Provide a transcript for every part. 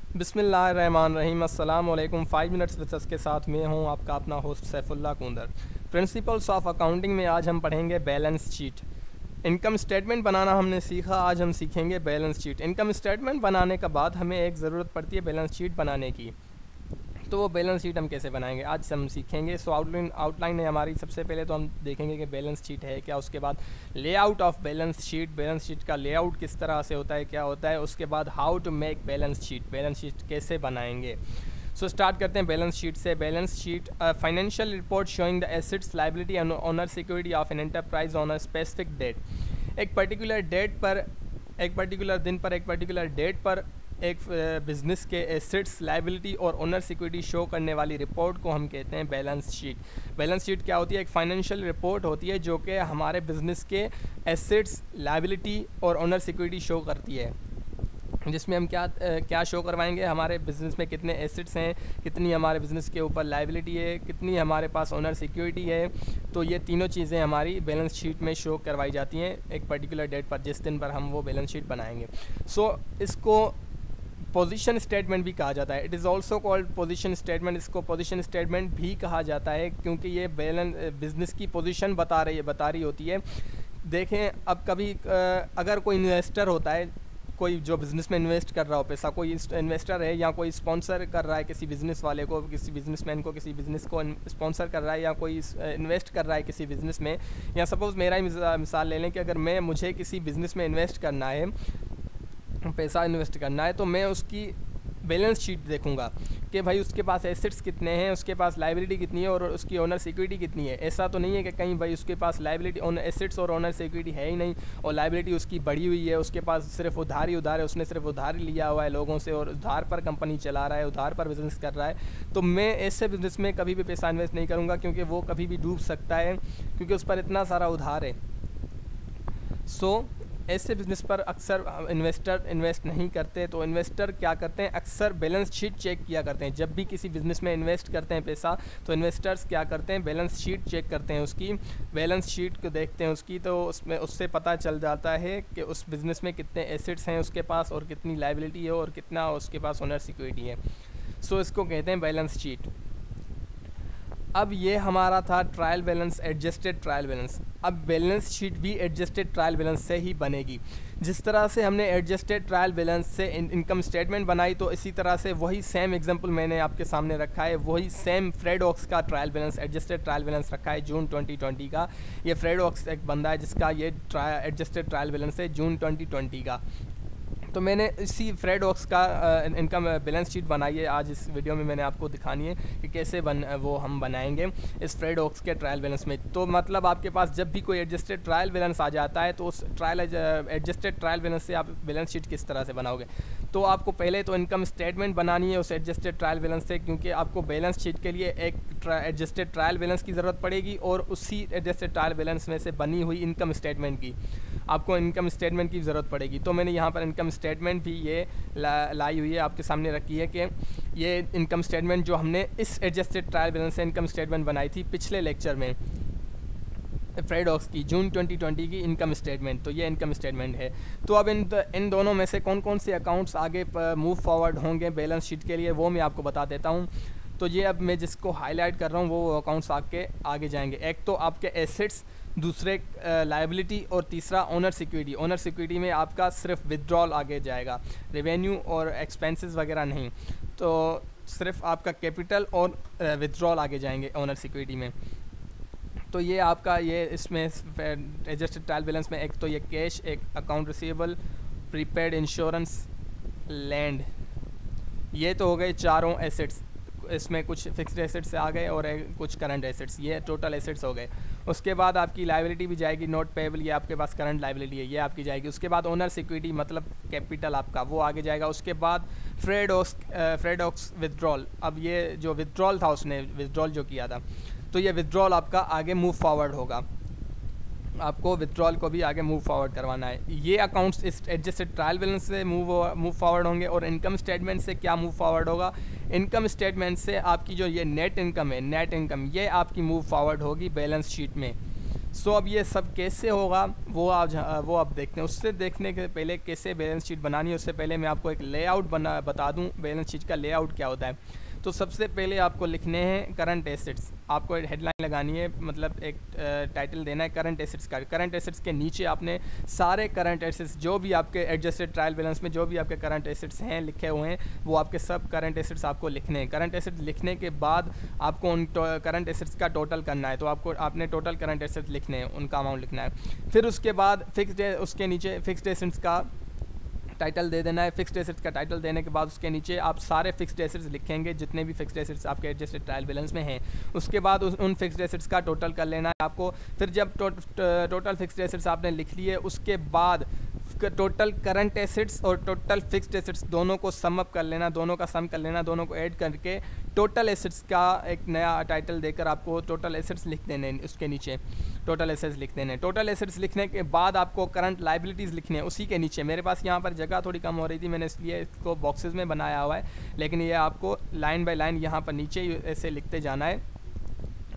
बिस्मिल्लाहिर्रहमानिर्रहीम। अस्सलाम वालेकुम। 5 मिनट्स विद अस के साथ मैं हूं आपका अपना host Saifullah Kundar. Principles of accounting में आज हम पढ़ेंगे बैलेंस शीट। इनकम स्टेटमेंट बनाना हमने सीखा, आज हम सीखेंगे बैलेंस शीट। इनकम स्टेटमेंट बनाने के बाद हमें एक ज़रूरत पड़ती है बैलेंस शीट बनाने की। तो वो बैलेंस शीट हम कैसे बनाएंगे आज हम सीखेंगे। सो आउटलाइन है हमारी। सबसे पहले तो हम देखेंगे कि बैलेंस शीट है क्या, उसके बाद लेआउट ऑफ बैलेंस शीट का लेआउट किस तरह से होता है, क्या होता है, उसके बाद how to make balance sheet कैसे बनाएंगे। सो स्टार्ट करते हैं बैलेंस शीट से। Balance sheet financial report showing the assets, liability and owner security of an enterprise on a specific date. एक पर्टिकुलर डेट पर, एक पर्टिकुलर दिन पर, एक पर्टिकुलर डेट पर एक बिज़नेस के एसेट्स, लायबिलिटी और ओनर सिक्योरिटी शो करने वाली रिपोर्ट को हम कहते हैं बैलेंस शीट। बैलेंस शीट क्या होती है? एक फाइनेंशियल रिपोर्ट होती है जो कि हमारे बिज़नेस के एसेट्स, लायबिलिटी और ओनर सिक्योरिटी शो करती है, जिसमें हम क्या शो करवाएंगे, हमारे बिज़नेस में कितने एसेट्स हैं, कितनी हमारे बिज़नेस के ऊपर लायबिलिटी है, कितनी हमारे पास ओनर सिक्योरिटी है। तो ये तीनों चीज़ें हमारी बैलेंस शीट में शो करवाई जाती हैं एक पर्टिकुलर डेट पर, जिस दिन पर हम वो बैलेंस शीट बनाएंगे। सो इसको पोजीशन स्टेटमेंट भी कहा जाता है। It is also called position statement. इसको पोजीशन स्टेटमेंट भी कहा जाता है क्योंकि ये बैलेंस बिज़नेस की पोजीशन बता रही होती है। देखें, अब कभी अगर कोई इन्वेस्टर होता है, कोई जो बिज़नेस में इन्वेस्ट कर रहा हो पैसा, कोई इन्वेस्टर है या कोई स्पॉन्सर कर रहा है किसी बिज़नेस वाले को, किसी बिज़नेसमैन को, किसी बिज़नेस को स्पॉन्सर कर रहा है या कोई इन्वेस्ट कर रहा है किसी बिज़नेस में। या सपोज़ मेरा ही मिसाल ले लें कि अगर मुझे किसी बिज़नेस में इन्वेस्ट करना है, पैसा इन्वेस्ट करना है, तो मैं उसकी बैलेंस शीट देखूंगा कि भाई उसके पास एसेट्स कितने हैं, उसके पास लायबिलिटी कितनी है और उसकी ओनर सिक्योरिटी कितनी है। ऐसा तो नहीं है कि कहीं भाई उसके पास लायबिलिटी, एसेट्स और ओनर सिक्योरिटी है ही नहीं और लायबिलिटी उसकी बढ़ी हुई है, उसके पास सिर्फ उधार है, उसने सिर्फ उधार लिया हुआ है लोगों से और उधार पर कंपनी चला रहा है, उधार पर बिज़नेस कर रहा है। तो मैं ऐसे बिज़नेस में कभी भी पैसा इन्वेस्ट नहीं करूँगा क्योंकि वो कभी भी डूब सकता है क्योंकि उस पर इतना सारा उधार है। सो ऐसे बिज़नेस पर अक्सर इन्वेस्टर इन्वेस्ट नहीं करते। तो इन्वेस्टर क्या करते हैं, अक्सर बैलेंस शीट चेक किया करते हैं। जब भी किसी बिज़नेस में इन्वेस्ट करते हैं पैसा, तो इन्वेस्टर्स क्या करते हैं, बैलेंस शीट चेक करते हैं, उसकी बैलेंस शीट को देखते हैं उसकी। तो उसमें उससे पता चल जाता है कि उस बिज़नेस में कितने एसेट्स हैं उसके पास और कितनी लायबिलिटी है और कितना उसके पास ओनर सिक्योरिटी है। सो इसको कहते हैं बैलेंस शीट। अब ये हमारा था trial balance, adjusted trial balance. अब बैलेंस शीट भी एडजस्टेड ट्रायल बैलेंस से ही बनेगी। जिस तरह से हमने एडजस्टेड ट्रायल बैलेंस से इनकम स्टेटमेंट बनाई, तो इसी तरह से वही सेम एग्जांपल मैंने आपके सामने रखा है, वही सेम फ्रेड ऑक्स का trial balance, adjusted trial balance रखा है जून 2020 का। ये फ्रेड ऑक्स एक बंदा है जिसका ये एडजस्टेड ट्रायल बैलेंस है जून 2020 का। तो मैंने इसी फ्रेड ऑक्स का इनकम बैलेंस शीट बनाई है। आज इस वीडियो में मैंने आपको दिखानी है कि कैसे वो हम बनाएंगे इस फ्रेड ऑक्स के ट्रायल बैलेंस में। तो मतलब आपके पास जब भी कोई एडजस्टेड ट्रायल बैलेंस आ जाता है, तो उस एडजस्टेड ट्रायल बैलेंस से आप बैलेंस शीट किस तरह से बनाओगे। तो आपको पहले तो इनकम स्टेटमेंट बनानी है उस एडजस्टेड ट्रायल बैलेंस से, क्योंकि आपको बैलेंस शीट के लिए एक एडजस्टेड ट्रायल बैलेंस की ज़रूरत पड़ेगी और उसी एडजस्टेड ट्रायल बैलेंस में से बनी हुई इनकम स्टेटमेंट की आपको इनकम स्टेटमेंट की ज़रूरत पड़ेगी। तो मैंने यहाँ पर इनकम स्टेटमेंट भी ये लाई हुई है, आपके सामने रखी है कि ये इनकम स्टेटमेंट जो हमने इस एडजस्टेड ट्रायल बैलेंस से इनकम स्टेटमेंट बनाई थी पिछले लेक्चर में, फ्रेड ऑक्स की जून 2020 की इनकम स्टेटमेंट। तो ये इनकम स्टेटमेंट है। तो अब इन दोनों में से कौन कौन से अकाउंट्स आगे मूव फॉरवर्ड होंगे बैलेंस शीट के लिए, वो मैं आपको बता देता हूँ। तो ये अब मैं जिसको हाईलाइट कर रहा हूँ वो अकाउंट्स आगे जाएंगे। एक तो आपके एसेट्स, दूसरे लायबिलिटी और तीसरा ओनर सिक्योरिटी। ओनर सिक्योरिटी में आपका सिर्फ विदड्रॉल आगे जाएगा, रेवेन्यू और एक्सपेंसेस वगैरह नहीं। तो सिर्फ आपका कैपिटल और विदड्रॉल आगे जाएंगे ओनर सिक्योरिटी में। तो ये आपका ये इसमें एडजस्टेड ट्रायल बैलेंस में एक तो ये कैश, एक account receivable, prepaid insurance, land, ये तो हो गए चारों एसेट्स। इसमें कुछ फिक्स्ड एसेट्स आ गए और कुछ करंट एसेट्स, ये टोटल एसेट्स हो गए। उसके बाद आपकी लायबिलिटी भी जाएगी, नोट पेएबल, ये आपके पास करंट लायबिलिटी है, ये आपकी जाएगी। उसके बाद ओनर सिक्योरिटी मतलब कैपिटल आपका, वो आगे जाएगा। उसके बाद फ्रेड ऑक्स विदड्रॉल। अब ये जो विदड्रॉल था, उसने विदड्रॉल जो किया था, तो ये विदड्रॉल आपका आगे मूव फॉरवर्ड होगा। आपको विदड्रॉल को भी आगे मूव फॉरवर्ड करवाना है। ये अकाउंट्स इस एडजस्टेड ट्रायल बैलेंस से मूव फॉरवर्ड होंगे। और इनकम स्टेटमेंट से क्या मूव फॉरवर्ड होगा, इनकम स्टेटमेंट से आपकी जो ये नेट इनकम है, नेट इनकम, ये आपकी मूव फॉरवर्ड होगी बैलेंस शीट में। सो अब ये सब कैसे होगा वो अब देखते हैं। उससे देखने के पहले कैसे बैलेंस शीट बनानी है उससे पहले मैं आपको एक लेआउट बता दूं बैलेंस शीट का लेआउट क्या होता है। तो सबसे पहले आपको लिखने हैं करंट एसेट्स, आपको हेडलाइन लगानी है, मतलब एक टाइटल देना है करंट एसेट्स का। करंट एसेट्स के नीचे आपने सारे करंट एसेट्स जो भी आपके एडजस्टेड ट्रायल बैलेंस में जो भी आपके करंट एसेट्स हैं लिखे हुए हैं वो आपके सब करंट एसेट्स आपको लिखने हैं। करंट एसेट्स लिखने के बाद आपको उन करंट एसेट्स का टोटल करना है, तो आपने टोटल करंट एसेट्स लिखने हैं, उनका अमाउंट लिखना है। फिर उसके बाद उसके नीचे फिक्स्ड एसेट्स का टाइटल दे देना है। फिक्स्ड एसेट्स का टाइटल देने के बाद उसके नीचे आप सारे फिक्स्ड एसेट्स लिखेंगे जितने भी फिक्स्ड एसेट्स आपके एडजस्टेड ट्रायल बैलेंस में हैं। उसके बाद उन फिक्स्ड एसेट्स का टोटल कर लेना है आपको। फिर जब टोटल फिक्स्ड एसेट्स आपने लिख लिए उसके बाद टोटल करंट एसेट्स और टोटल फिक्स्ड एसेट्स दोनों को सम अप कर लेना, दोनों का सम कर लेना, दोनों को ऐड करके टोटल एसेट्स का एक नया टाइटल देकर आपको टोटल एसेट्स लिख देने, उसके नीचे टोटल एसेट्स लिख देने। टोटल एसेट्स लिखने के बाद आपको करंट लाइबिलिटीज़ लिखने हैं उसी के नीचे। मेरे पास यहाँ पर जगह थोड़ी कम हो रही थी, मैंने इसलिए इसको बॉक्सेस में बनाया हुआ है, लेकिन ये आपको लाइन बाय लाइन यहाँ पर नीचे ऐसे लिखते जाना है।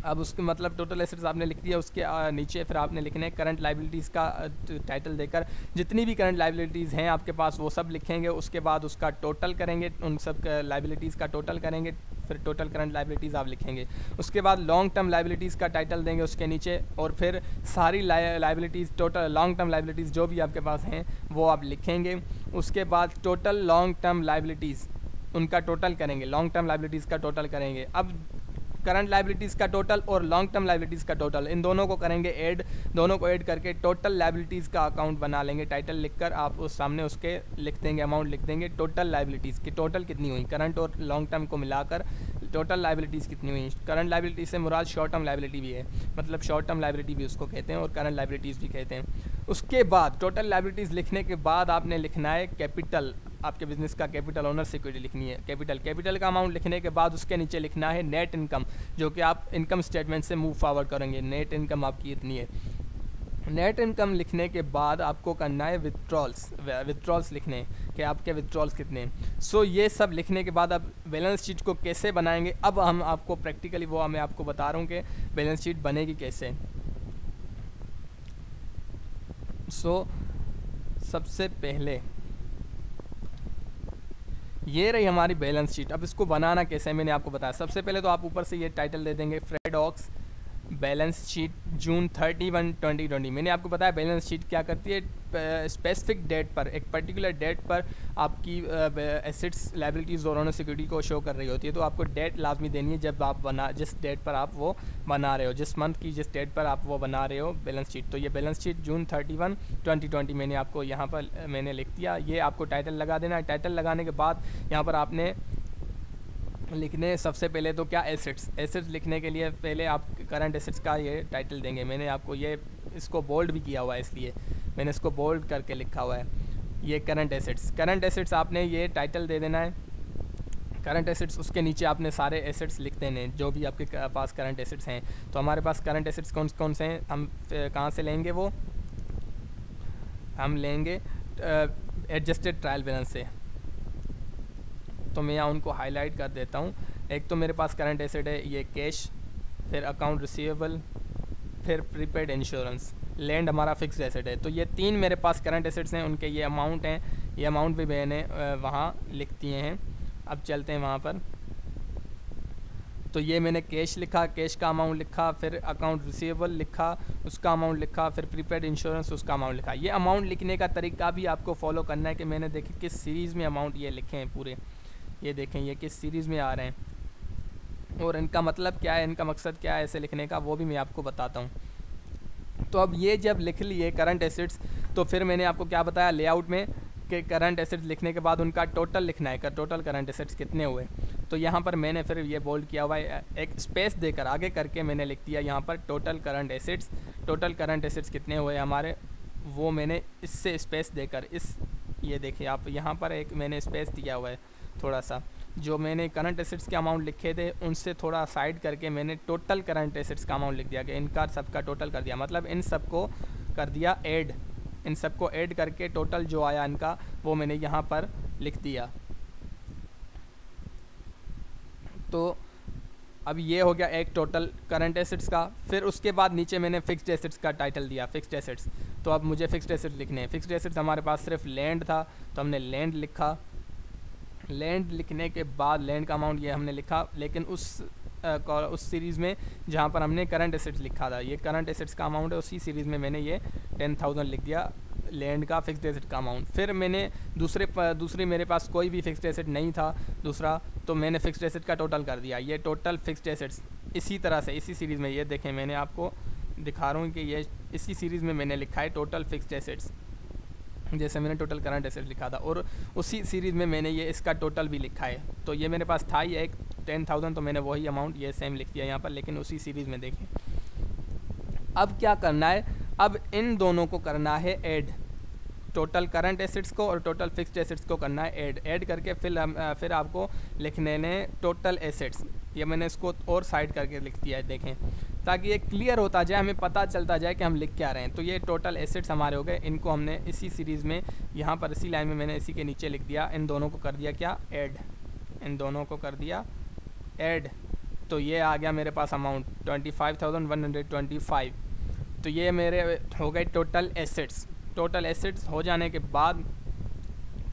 अब उसके मतलब टोटल एसेट्स आपने लिख दिया, उसके नीचे फिर आपने लिखना है करंट लाइबिलिटीज़ का टाइटल देकर जितनी भी करंट लाइबिलिटीज़ हैं आपके पास वो सब लिखेंगे। उसके बाद उसका टोटल करेंगे, उन सब लाइबिलिटीज़ का टोटल करेंगे, फिर टोटल करंट लाइबिलिटीज़ आप लिखेंगे। उसके बाद लॉन्ग टर्म लाइबिलिटीज़ का टाइटल देंगे उसके नीचे, और फिर सारी liabilities total long term liabilities जो भी आपके पास हैं वो आप लिखेंगे। उसके बाद टोटल लॉन्ग टर्म लाइबिलिटीज़ उनका टोटल करेंगे, लॉन्ग टर्म लाइबिलिटीज़ का टोटल करेंगे। अब करंट लाइबिलिटीज़ का टोटल और लॉन्ग टर्म लाइबिलिटीज़ का टोटल इन दोनों को करेंगे ऐड, दोनों को ऐड करके टोटल लाइबिलिटीज़ का अकाउंट बना लेंगे। टाइटल लिखकर आप उस सामने उसके लिख देंगे, अमाउंट लिख देंगे टोटल लाइबिलिटीज़ की टोटल कितनी हुई, करंट और लॉन्ग टर्म को मिलाकर टोटल लाइबिलिटीज़ कितनी हुई। करंट लाइबिलिटी से मुराद शॉर्ट टर्म लाइबिलिटी भी है, मतलब शॉर्ट टर्म लाइबिलिटी भी उसको कहते हैं और करंट लाइबिलिटीज़ भी कहते हैं। उसके बाद टोटल लाइबिलिटीज़ लिखने के बाद आपने लिखना है कैपिटल, आपके बिजनेस का कैपिटल, ओनर सिक्योरिटी लिखनी है कैपिटल का अमाउंट लिखने के बाद उसके नीचे लिखना है नेट इनकम, जो कि आप इनकम स्टेटमेंट से मूव फॉरवर्ड करेंगे। नेट इनकम आपकी इतनी है। नेट इनकम लिखने के बाद आपको करना है विथड्रॉल्स लिखने कि आपके विथड्रॉल्स कितने हैं। सो ये सब लिखने के बाद अब बैलेंस शीट को कैसे बनाएंगे, अब हम आपको प्रैक्टिकली वो मैं आपको बता रहा हूँ कि बैलेंस शीट बनेगी कैसे। सो सबसे पहले ये रही हमारी बैलेंस शीट। अब इसको बनाना कैसे है मैंने आपको बताया। सबसे पहले तो आप ऊपर से ये टाइटल दे देंगे फ्रेड ऑक्स बैलेंस शीट जून 31, 2020। मैंने आपको बताया बैलेंस शीट क्या करती है, स्पेसिफिक डेट पर, एक पर्टिकुलर डेट पर आपकी एसेट्स लायबिलिटीज़ और ओनर सिक्योरिटी को शो कर रही होती है। तो आपको डेट लाजमी देनी है जब आप जिस डेट पर आप वो बना रहे हो, जिस मंथ की जिस डेट पर आप वो बना रहे हो बैलेंस शीट। तो ये बैलेंस शीट जून 31, 2020 मैंने आपको यहाँ पर मैंने लिख दिया। ये आपको टाइटल लगा देना है। टाइटल लगाने के बाद यहाँ पर आपने लिखने सबसे पहले तो क्या एसेट्स लिखने के लिए पहले आप करंट एसेट्स का ये टाइटल देंगे। मैंने आपको ये इसको बोल्ड भी किया हुआ है, इसलिए मैंने इसको बोल्ड करके लिखा हुआ है। ये करंट एसेट्स आपने ये टाइटल दे देना है करंट एसेट्स। उसके नीचे आपने सारे एसेट्स लिख देने जो भी आपके पास करंट एसेट्स हैं। तो हमारे पास करंट एसेट्स कौन कौन से हैं, हम कहाँ से लेंगे, वो हम लेंगे एडजस्टेड ट्रायल बैलेंस से। तो मैं यहाँ उनको हाईलाइट कर देता हूँ। एक तो मेरे पास करंट एसेट है ये कैश, फिर अकाउंट रिसीवेबल, फिर प्रीपेड इंश्योरेंस, लैंड हमारा फिक्स्ड एसेट है। तो ये तीन मेरे पास करंट एसेट्स हैं, उनके ये अमाउंट हैं। ये अमाउंट भी मैंने वहाँ लिख दिए हैं। अब चलते हैं वहाँ पर। तो ये मैंने कैश लिखा, कैश का अमाउंट लिखा, फिर अकाउंट रिसीवेबल लिखा, उसका अमाउंट लिखा, फिर प्रीपेड इंश्योरेंस उसका अमाउंट लिखा। ये अमाउंट लिखने का तरीका भी आपको फॉलो करना है कि मैंने देखे किस सीरीज़ में अमाउंट ये लिखे हैं पूरे। ये देखें ये किस सीरीज़ में आ रहे हैं और इनका मतलब क्या है, इनका मकसद क्या है ऐसे लिखने का, वो भी मैं आपको बताता हूँ। तो अब ये जब लिख लिए करंट एसेट्स, तो फिर मैंने आपको क्या बताया लेआउट में कि करंट एसेट्स लिखने के बाद उनका टोटल लिखना है, टोटल करंट एसेट्स कितने हुए। तो यहाँ पर मैंने फिर ये बोल्ड किया हुआ है, एक स्पेस देकर आगे करके मैंने लिख दिया यहाँ पर टोटल करंट एसेट्स कितने हुए हमारे, वो मैंने इससे स्पेस देकर ये देखिए आप यहाँ पर एक मैंने स्पेस दिया हुआ है थोड़ा सा। जो मैंने करंट एसेट्स के अमाउंट लिखे थे उनसे थोड़ा साइड करके मैंने टोटल करंट एसेट्स का अमाउंट लिख दिया कि इनका सबका टोटल कर दिया, मतलब इन सबको कर दिया ऐड, इन सबको ऐड करके टोटल जो आया इनका वो मैंने यहाँ पर लिख दिया। तो अब ये हो गया एक टोटल करंट एसेट्स का। फिर उसके बाद नीचे मैंने फिक्स्ड एसेट्स का टाइटल दिया, फिक्स्ड एसेट्स। तो अब मुझे फिक्स्ड एसेट्स लिखने हैं। फिक्स्ड एसेट्स हमारे पास सिर्फ लैंड था, तो हमने लैंड लिखा। लैंड लिखने के बाद लैंड का अमाउंट ये हमने लिखा, लेकिन उस सीरीज़ में जहाँ पर हमने करंट एसेट्स लिखा था, ये करंट एसेट्स का अमाउंट है, उसी सीरीज़ में मैंने ये 10,000 लिख दिया लैंड का फिक्स्ड एसेट का अमाउंट। फिर मैंने दूसरी मेरे पास कोई भी फिक्स्ड एसेट नहीं था दूसरा, तो मैंने फिक्स्ड एसेट का टोटल कर दिया। ये टोटल फिक्स्ड एसेट्स इसी तरह से इसी सीरीज़ में, ये देखें मैंने आपको दिखा रहा हूँ कि ये इसी सीरीज़ में मैंने लिखा है टोटल फिक्स्ड एसेट्स, जैसे मैंने टोटल करंट एसेट लिखा था, और उसी सीरीज़ में मैंने ये इसका टोटल भी लिखा है। तो ये मेरे पास था ही एक 10,000, तो मैंने वही अमाउंट ये सेम लिख दिया यहाँ पर, लेकिन उसी सीरीज़ में देखें। अब क्या करना है, अब इन दोनों को करना है ऐड, टोटल करंट एसेट्स को और टोटल फिक्स्ड एसेट्स को करना है ऐड करके फिर आपको लिखने ने टोटल एसेट्स। ये मैंने इसको और साइड करके लिख दिया है, देखें, ताकि ये क्लियर होता जाए, हमें पता चलता जाए कि हम लिख क्या रहे हैं। तो ये टोटल एसेट्स हमारे हो गए, इनको हमने इसी सीरीज़ में यहाँ पर इसी लाइन में मैंने इसी के नीचे लिख दिया, इन दोनों को कर दिया क्या ऐड, इन दोनों को कर दिया ऐड। तो ये आ गया मेरे पास अमाउंट 25,125। तो ये मेरे हो गए टोटल एसेट्स। टोटल एसेट्स हो जाने के बाद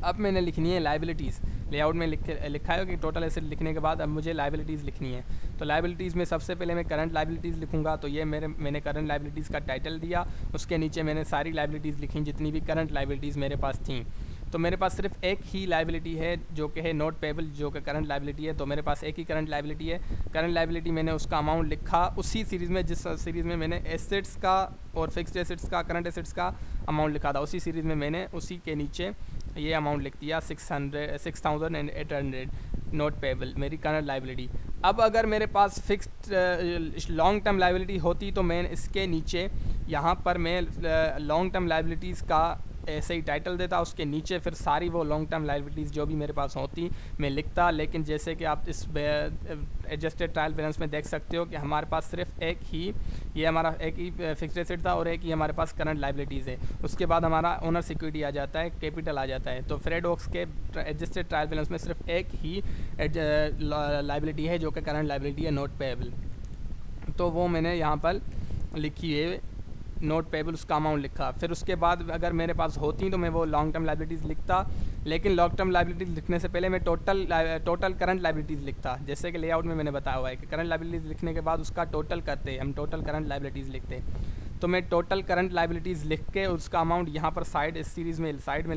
अब मैंने लिखनी है लाइबिलिटीज़। लेआउट में लिखा है कि टोटल एसेट लिखने के बाद अब मुझे लाइबिलिटीज़ लिखनी है। तो लाइबिलिटीज़ में सबसे पहले मैं करंट लाइबिलिटीज़ लिखूंगा। तो ये मैंने करंट लाइबिलिटीज़ का टाइटल दिया, उसके नीचे मैंने सारी लाइबिलिटीज़ लिखी जितनी भी करंट लाइबिलिटीज़ मेरे पास थी। तो मेरे पास सिर्फ एक ही लाइबिलिटी है जो कि है नोट पेबल, जो कि करंट लाइबिलिटी है। तो मेरे पास एक ही करंट लाइबिलिटी है। करंट लाइबिलिटी मैंने उसका अमाउंट लिखा उसी सीरीज़ में, जिस सीरीज़ में मैंने एसेट्स का और फिक्स्ड एसेट्स का करंट एसेट्स का अमाउंट लिखा था, उसी सीरीज़ में मैंने उसी के नीचे ये अमाउंट लिख दिया 6,800 नोट पेबल, मेरी करंट लाइबिलिटी। अब अगर मेरे पास फिक्स्ड लॉन्ग टर्म लाइबिलिटी होती तो मैं इसके नीचे यहाँ पर मैं लॉन्ग टर्म लाइबिलिटीज़ का ऐसे ही टाइटल देता, उसके नीचे फिर सारी वो लॉन्ग टर्म लाइबिलिटीज़ जो भी मेरे पास होती मैं लिखता। लेकिन जैसे कि आप इस एडजस्टेड ट्रायल बैलेंस में देख सकते हो कि हमारे पास सिर्फ एक ही, ये हमारा एक ही फिक्स्ड एसेट था और एक ही हमारे पास करंट लाइबिलिटीज़ है। उसके बाद हमारा ओनर सिक्योरिटी आ जाता है, कैपिटल आ जाता है। तो फ्रेड ओक्स के एडजस्टेड ट्रायल बैलेंस में सिर्फ एक ही लाइबिलिटी है जो कि करंट लाइबिलिटी है, नोट पेएबल। तो वो मैंने यहाँ पर लिखी है नोट पेबल, उसका अमाउंट लिखा। फिर उसके बाद अगर मेरे पास होती तो मैं वो लॉन्ग टर्म लाइबिलिटीज़ लिखता, लेकिन लॉन्ग टर्म लाइबिलिटीज़ लिखने से पहले मैं टोटल करंट लाइबिलिटीज़ लिखता। जैसे कि लेआउट में मैंने बताया हुआ है कि करंट लाइबिलिटीज़ लिखने के बाद उसका टोटल करते, हम टोटल करंट लाइबिलिटीज़ लिखते। तो मैं टोटल करंट लाइबिलिटीज़ लिख के उसका अमाउंट यहाँ पर साइड इस सीरीज़ में साइड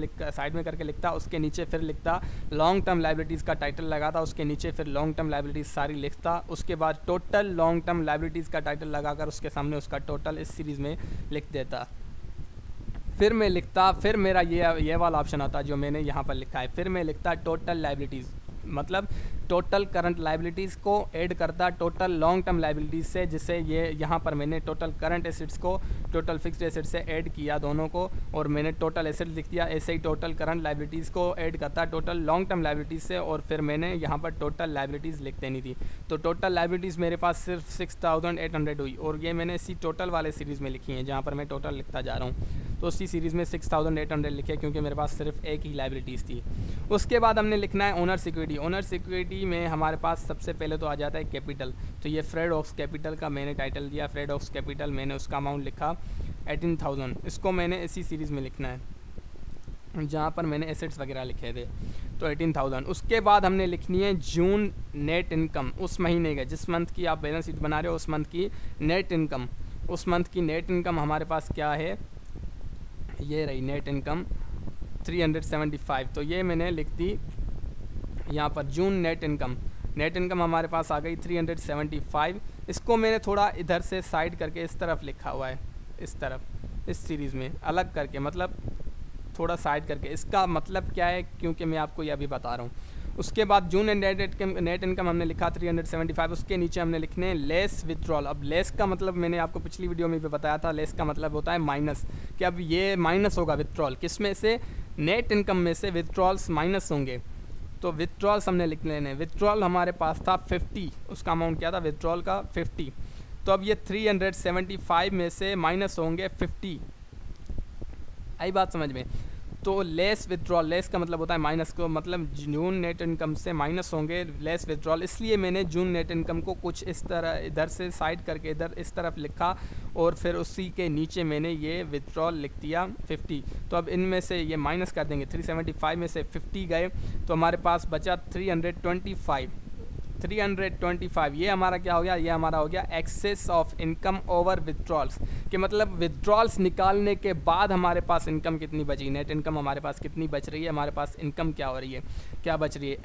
में करके लिखता। उसके नीचे फिर लिखता लॉन्ग टर्म लाइबिलिटीज़ का टाइटल लगाता, उसके नीचे फिर लॉन्ग टर्म लाइबिलिटीज़ सारी लिखता। उसके बाद टोटल लॉन्ग टर्म लाइबिलिटीज़ का टाइटल लगाकर उसके सामने उसका टोटल इस सीरीज़ में लिख देता। फिर मैं लिखता, फिर मेरा ये वाला ऑप्शन आता जो मैंने यहाँ पर लिखा है। फिर मैं लिखता टोटल लाइबिलिटीज़, मतलब टोटल करंट लाइबिलिटीज़ को ऐड करता टोटल लॉन्ग टर्म लाइबिलिटीज़ से, जिससे ये यहाँ पर मैंने टोटल करंट एसेट्स को टोटल फिक्स्ड एसेट से ऐड किया दोनों को, और मैंने टोटल एसेट लिख दिया। ऐसे ही टोटल करंट लाइबिलिटीज़ को ऐड करता टोटल लॉन्ग टर्म लाइबिलिटीज़ से, और फिर मैंने यहाँ पर टोटल लाइबिलिटीज़ लिख देनी थी। तो टोटल लाइबिलिटीज़ मेरे पास सिर्फ 6,800 हुई, और ये मैंने इसी टोटल वाले सीरीज़ में लिखी हैं जहाँ पर मैं टोटल लिखता जा रहा हूँ। तो उसी सीरीज़ में 6,800 लिखे क्योंकि मेरे पास सिर्फ एक ही लाइबिलिटीज़ थी। उसके बाद हमने लिखना है ओनर सिक्योरिटी। ओनर सिक्योरिटी में हमारे पास सबसे पहले तो आ जाता है कैपिटल। तो ये फ्रेड ओक्स कैपिटल का मैंने टाइटल दिया, फ्रेड ओक्स कैपिटल। मैंने उसका अमाउंट लिखा 18,000। इसको मैंने इसी सीरीज़ में लिखना है जहाँ पर मैंने एसेट्स वगैरह लिखे थे, तो 18,000। उसके बाद हमने लिखनी है जून नेट इनकम, उस महीने का जिस मंथ की आप बैलेंस शीट बना रहे हो उस मंथ की नेट इनकम। उस मंथ की नेट इनकम हमारे पास क्या है, ये रही नेट इनकम 375। तो ये मैंने लिख दी यहाँ पर जून नेट इनकम। नेट इनकम हमारे पास आ गई 375। इसको मैंने थोड़ा इधर से साइड करके इस तरफ लिखा हुआ है, इस तरफ इस सीरीज़ में अलग करके, मतलब थोड़ा साइड करके। इसका मतलब क्या है, क्योंकि मैं आपको यह भी बता रहा हूँ। उसके बाद जून नेट इनकम हमने लिखा 375। उसके नीचे हमने लिखने हैं लेस विथड्रॉल। अब लेस का मतलब मैंने आपको पिछली वीडियो में भी बताया था, लेस का मतलब होता है माइनस, कि अब ये माइनस होगा विथड्रॉल, किस में से, नेट इनकम में से विथड्रॉल्स माइनस होंगे। तो विथड्रॉल्स हमने लिख लेने। विथड्रॉल हमारे पास था 50, उसका अमाउंट क्या था विथड्रॉल का 50। तो अब ये 375 में से माइनस होंगे 50। आई बात समझ में। तो लेस विथड्रॉल, लेस का मतलब होता है माइनस को, मतलब जून नेट इनकम से माइनस होंगे लेस विथड्रॉल, इसलिए मैंने जून नेट इनकम को कुछ इस तरह इधर से साइड करके इधर इस तरफ लिखा और फिर उसी के नीचे मैंने ये विथड्रॉल लिख दिया 50। तो अब इनमें से ये माइनस कर देंगे, 375 में से 50 गए तो हमारे पास बचा 325। ये हमारा क्या हो गया, ये हमारा हो गया एक्सेस ऑफ इनकम ओवर विथड्रॉल्स, कि मतलब विथड्रॉल्स निकालने के बाद हमारे पास इनकम कितनी बची, नेट इनकम हमारे पास कितनी बच रही है, हमारे पास इनकम क्या हो रही है, क्या बच रही है।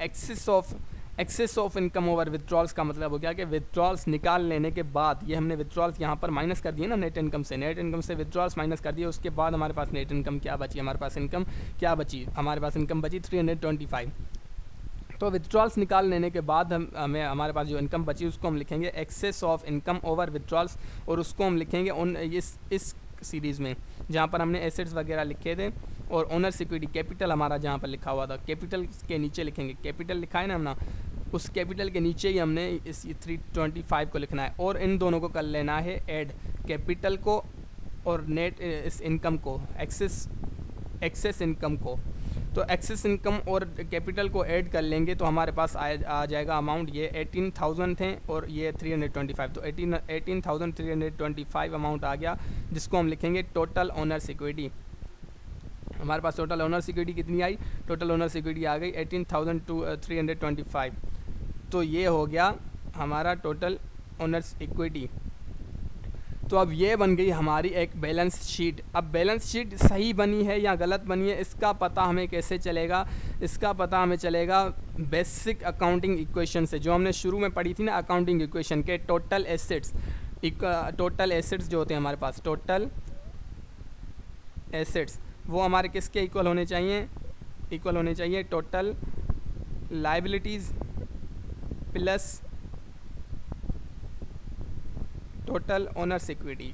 एक्सेस ऑफ इनकम ओवर विथड्रॉल्स का मतलब हो गया कि विथड्रॉल्स निकाल लेने के बाद, ये हमने विथड्रॉल्स यहाँ पर माइनस कर दिए ना नेट इनकम से विथड्रॉल्स माइनस कर दिए, उसके बाद हमारे पास नेट इनकम क्या बची, हमारे पास इनकम क्या बची, हमारे पास इनकम बची 325। तो विथड्रॉल्स निकाल लेने के बाद हमारे पास जो इनकम बची उसको हम लिखेंगे एक्सेस ऑफ इनकम ओवर विथड्रॉल्स, और उसको हम लिखेंगे इस सीरीज़ में जहाँ पर हमने एसेट्स वगैरह लिखे थे और ओनर्स इक्विटी कैपिटल हमारा जहाँ पर लिखा हुआ था, कैपिटल के नीचे लिखेंगे, कैपिटल लिखा है ना हमने, उस कैपिटल के नीचे ही हमने इस 325 को लिखना है और इन दोनों को कर लेना है ऐड, कैपिटल को और नेट इस इनकम को, एक्सेस इनकम को। तो एक्सेस इनकम और कैपिटल को ऐड कर लेंगे तो हमारे पास आ जाएगा अमाउंट, ये 18,000 थे और ये 325, तो 18,325 अमाउंट आ गया, जिसको हम लिखेंगे टोटल ओनर्स इक्विटी। हमारे पास टोटल ओनर्स इक्विटी कितनी आई, टोटल ओनर्स इक्विटी आ गई 18,325। तो ये हो गया हमारा टोटल ओनर्स इक्विटी। तो अब ये बन गई हमारी एक बैलेंस शीट। अब बैलेंस शीट सही बनी है या गलत बनी है इसका पता हमें कैसे चलेगा, इसका पता हमें चलेगा बेसिक अकाउंटिंग इक्वेशन से, जो हमने शुरू में पढ़ी थी ना अकाउंटिंग इक्वेशन के टोटल एसेट्स जो होते हैं हमारे पास, टोटल एसेट्स वो हमारे किसके इक्वल होने चाहिए, total liabilities plus total owners equity.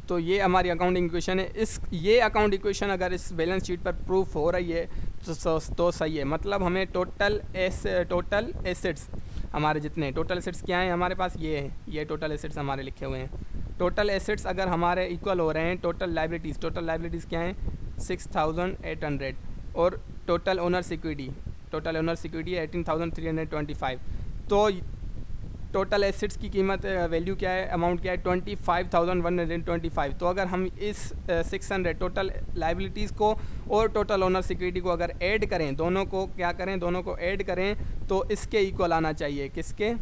तो ये हमारी अकाउंटिंग इक्वेशन है। ये अकाउंट इक्वेशन अगर इस बैलेंस शीट पर प्रूफ हो रही है तो सही है, मतलब हमें टोटल एसेट्स हमारे जितने टोटल एसेट्स क्या हैं हमारे पास, ये टोटल एसेट्स हमारे लिखे हुए हैं। टोटल एसेट्स अगर हमारे इक्वल हो रहे हैं टोटल लायबिलिटीज़ क्या हैं 6,800 और टोटल ओनर्स इक्विटी है 18,325। तो टोटल एसेट्स की कीमत वैल्यू क्या है, अमाउंट क्या है 25,125। तो अगर हम इस 600 टोटल लायबिलिटीज़ को और टोटल ओनर्स इक्विटी को अगर ऐड करें, दोनों को ऐड करें तो इसके इक्वल आना चाहिए, किसके,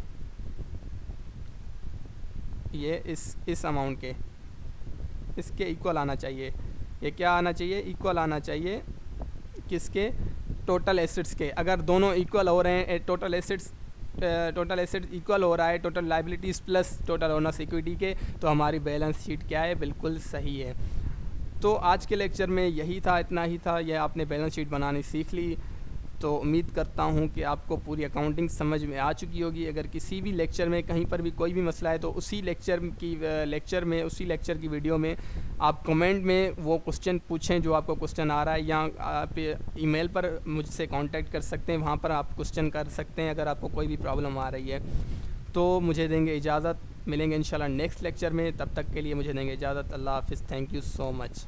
ये इस अमाउंट के, इसके इक्वल आना चाहिए। ये क्या आना चाहिए, इक्वल आना चाहिए किसके, टोटल एसेट्स के। अगर दोनों इक्वल हो रहे हैं, टोटल एसेट्स इक्वल हो रहा है total liabilities plus total owners equity के, तो हमारी बैलेंस शीट क्या है, बिल्कुल सही है। तो आज के लेक्चर में यही था, इतना ही था, यह आपने बैलेंस शीट बनानी सीख ली। तो उम्मीद करता हूँ कि आपको पूरी अकाउंटिंग समझ में आ चुकी होगी। अगर किसी भी लेक्चर में कहीं पर भी कोई भी मसला है तो उसी लेक्चर की वीडियो में आप कमेंट में वो क्वेश्चन पूछें जो आपको क्वेश्चन आ रहा है, या आप ईमेल पर मुझसे कांटेक्ट कर सकते हैं, वहाँ पर आप क्वेश्चन कर सकते हैं अगर आपको कोई भी प्रॉब्लम आ रही है। तो मुझे देंगे इजाज़त, मिलेंगे इंशाल्लाह नेक्स्ट लेक्चर में, तब तक के लिए मुझे देंगे इजाज़त। अल्लाह हाफ़िज़, थैंक यू सो मच।